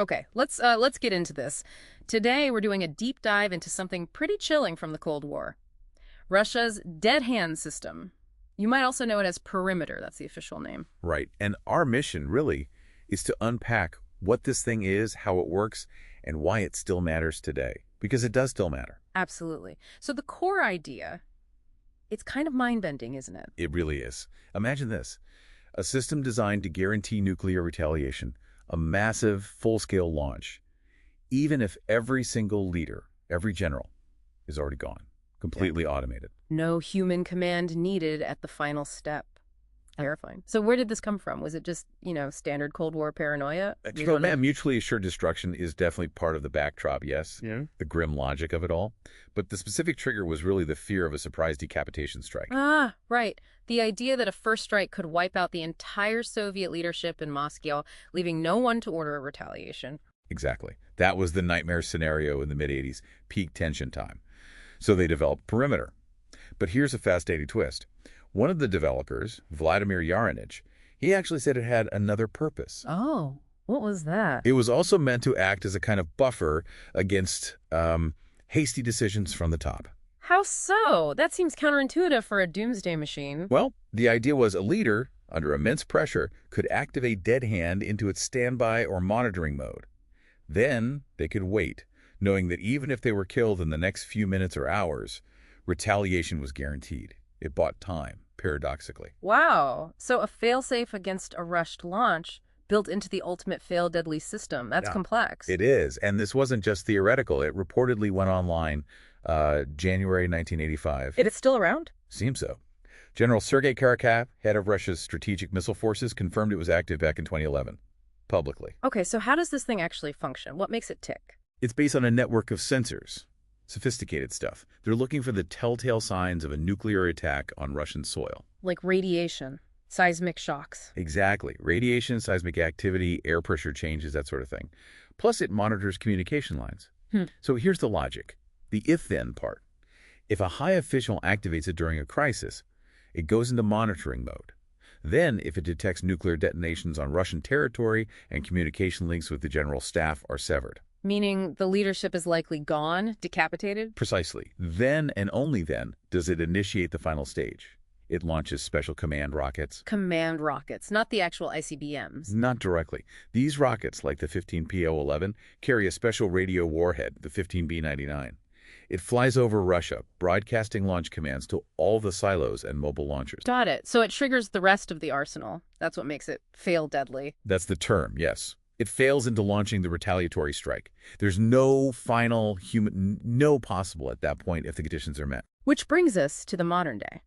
Okay, let's get into this. Today, we're doing a deep dive into something pretty chilling from the Cold War. Russia's dead hand system. You might also know it as perimeter. That's the official name. Right. And our mission, really, is to unpack what this thing is, how it works, and why it still matters today. Because it does still matter. Absolutely. So the core idea, it's kind of mind-bending, isn't it? It really is. Imagine this. A system designed to guarantee nuclear retaliation, a massive, full-scale launch, even if every single leader, every general, is already gone, completely automated. No human command needed at the final step. Terrifying. So where did this come from? Was it just, standard Cold War paranoia? Mutually assured destruction is definitely part of the backdrop, yes. Yeah. The grim logic of it all. But the specific trigger was really the fear of a surprise decapitation strike. Ah, right. The idea that a first strike could wipe out the entire Soviet leadership in Moscow, leaving no one to order a retaliation. Exactly. That was the nightmare scenario in the mid-'80s, peak tension time. So they developed Perimeter. But here's a fascinating twist. One of the developers, Vladimir Yarinich, he actually said it had another purpose. Oh, what was that? It was also meant to act as a kind of buffer against hasty decisions from the top. How so? That seems counterintuitive for a doomsday machine. Well, the idea was a leader, under immense pressure, could activate dead hand into its standby or monitoring mode. Then they could wait, knowing that even if they were killed in the next few minutes or hours, retaliation was guaranteed. It bought time, paradoxically. Wow. So a failsafe against a rushed launch built into the ultimate fail-deadly system. That's complex. It is. And this wasn't just theoretical. It reportedly went online January 1985. It is still around? Seems so. General Sergei Karakov, head of Russia's strategic missile forces, confirmed it was active back in 2011, publicly. Okay, so how does this thing actually function? What makes it tick? It's based on a network of sensors. Sophisticated stuff. They're looking for the telltale signs of a nuclear attack on Russian soil. Like radiation, seismic shocks. Exactly. Radiation, seismic activity, air pressure changes, that sort of thing. Plus, it monitors communication lines. So here's the logic. The if-then part. If a high official activates it during a crisis, it goes into monitoring mode. Then, if it detects nuclear detonations on Russian territory and communication links with the general staff are severed. Meaning the leadership is likely gone, decapitated? Precisely. Then and only then does it initiate the final stage. It launches special command rockets. Command rockets, not the actual ICBMs. Not directly. These rockets, like the 15P-011, carry a special radio warhead, the 15B-99. It flies over Russia, broadcasting launch commands to all the silos and mobile launchers. Got it. So it triggers the rest of the arsenal. That's what makes it fail deadly. That's the term, yes. It fails into launching the retaliatory strike. There's no final no possible at that point if the conditions are met. Which brings us to the modern day.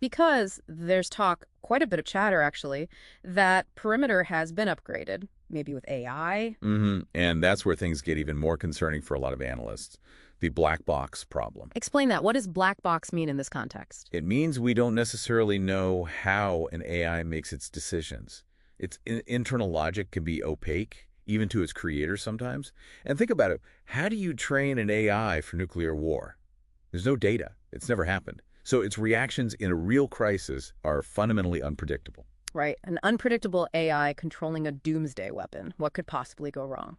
Because there's talk, quite a bit of chatter actually, that Perimeter has been upgraded, maybe with AI. And that's where things get even more concerning for a lot of analysts. The black box problem. Explain that. What does black box mean in this context? It means we don't necessarily know how an AI makes its decisions. Its internal logic can be opaque, even to its creators sometimes. And think about it. How do you train an AI for nuclear war? There's no data. It's never happened. So its reactions in a real crisis are fundamentally unpredictable. Right. An unpredictable AI controlling a doomsday weapon. What could possibly go wrong?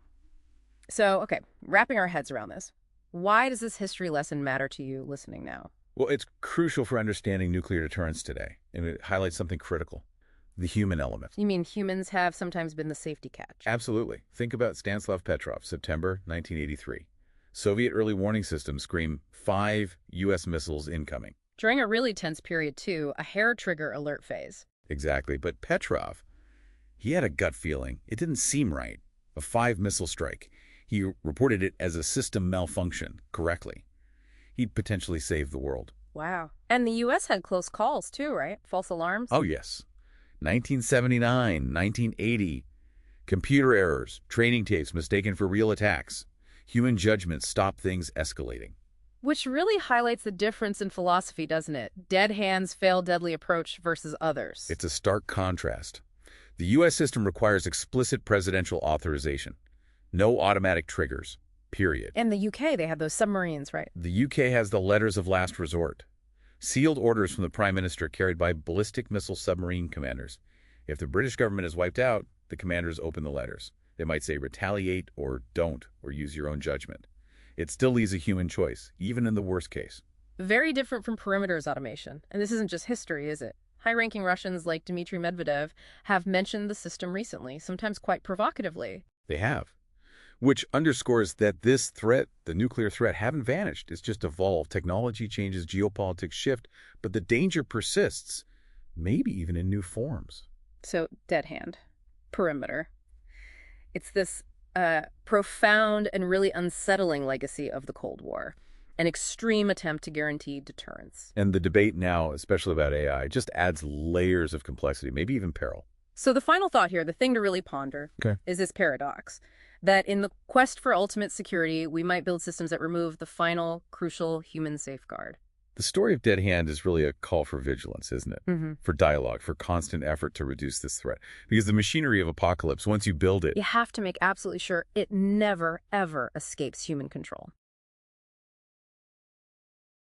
So, okay, wrapping our heads around this. Why does this history lesson matter to you listening now? Well, it's crucial for understanding nuclear deterrence today. And it highlights something critical. The human element. You mean humans have sometimes been the safety catch? Absolutely. Think about Stanislav Petrov, September 1983. Soviet early warning systems scream 5 U.S. missiles incoming. During a really tense period, too, a hair trigger alert phase. Exactly. But Petrov, he had a gut feeling. It didn't seem right. A 5-missile strike. He reported it as a system malfunction correctly. He'd potentially save the world. Wow. And the U.S. had close calls, too, right? False alarms? Oh, yes. 1979, 1980. Computer errors, training tapes mistaken for real attacks. Human judgment stopped things escalating. Which really highlights the difference in philosophy, doesn't it? Dead hands, fail deadly approach versus others. It's a stark contrast. The U.S. system requires explicit presidential authorization. No automatic triggers, period. And the U.K., they had those submarines, right? The U.K. has the letters of last resort. Sealed orders from the Prime Minister carried by ballistic missile submarine commanders. If the British government is wiped out, the commanders open the letters. They might say retaliate or don't, or use your own judgment. It still leaves a human choice, even in the worst case. Very different from perimeters automation. And this isn't just history, is it? High-ranking Russians like Dmitry Medvedev have mentioned the system recently, sometimes quite provocatively. They have. Which underscores that this threat, the nuclear threat, haven't vanished. It's just evolved. Technology changes, geopolitics shift, but the danger persists, maybe even in new forms. So, dead hand, perimeter. It's this profound and really unsettling legacy of the Cold War, an extreme attempt to guarantee deterrence. And the debate now, especially about AI, just adds layers of complexity, maybe even peril. So the final thought here, the thing to really ponder, is this paradox, that in the quest for ultimate security, we might build systems that remove the final, crucial human safeguard. The story of Dead Hand is really a call for vigilance, isn't it? For dialogue, for constant effort to reduce this threat. Because the machinery of apocalypse, once you build it, You have to make absolutely sure it never, ever escapes human control.